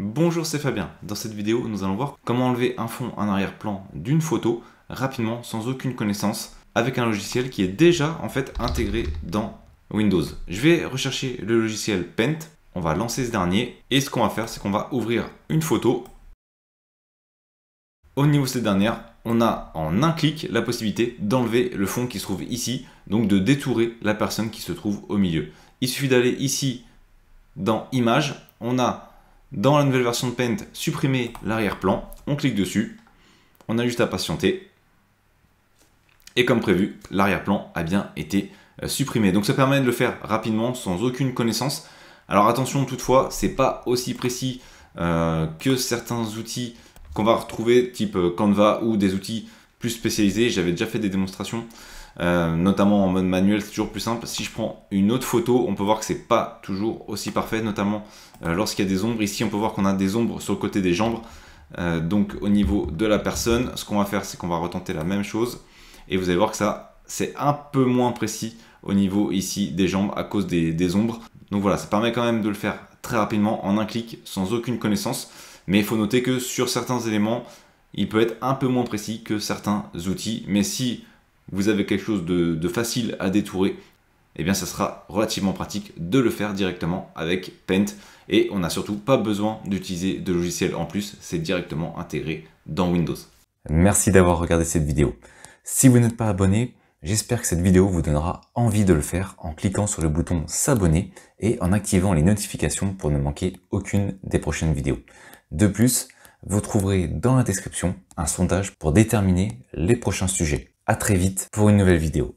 Bonjour, c'est Fabien. Dans cette vidéo, nous allons voir comment enlever un fond en arrière-plan d'une photo rapidement sans aucune connaissance avec un logiciel qui est déjà en fait intégré dans Windows. Je vais rechercher le logiciel Paint, on va lancer ce dernier et ce qu'on va faire, c'est qu'on va ouvrir une photo. Au niveau de cette dernière, on a en un clic la possibilité d'enlever le fond qui se trouve ici, donc de détourer la personne qui se trouve au milieu. Il suffit d'aller ici dans Images, on a dans la nouvelle version de Paint supprimer l'arrière-plan, on clique dessus, on a juste à patienter et comme prévu, l'arrière-plan a bien été supprimé. Donc ça permet de le faire rapidement sans aucune connaissance. Alors attention toutefois, c'est pas aussi précis que certains outils qu'on va retrouver type Canva ou des outils plus spécialisés. J'avais déjà fait des démonstrations, notamment en mode manuel, c'est toujours plus simple. Si je prends une autre photo, on peut voir que c'est pas toujours aussi parfait, notamment lorsqu'il y a des ombres. Ici, on peut voir qu'on a des ombres sur le côté des jambes. Donc au niveau de la personne, ce qu'on va faire, c'est qu'on va retenter la même chose. Et vous allez voir que ça, c'est un peu moins précis au niveau ici des jambes à cause des ombres. Donc voilà, ça permet quand même de le faire très rapidement en un clic, sans aucune connaissance. Mais il faut noter que sur certains éléments, il peut être un peu moins précis que certains outils. Mais si vous avez quelque chose de facile à détourer, eh bien ça sera relativement pratique de le faire directement avec Paint. Et on n'a surtout pas besoin d'utiliser de logiciel en plus, c'est directement intégré dans Windows. Merci d'avoir regardé cette vidéo. Si vous n'êtes pas abonné, j'espère que cette vidéo vous donnera envie de le faire en cliquant sur le bouton s'abonner et en activant les notifications pour ne manquer aucune des prochaines vidéos. De plus, vous trouverez dans la description un sondage pour déterminer les prochains sujets. À très vite pour une nouvelle vidéo.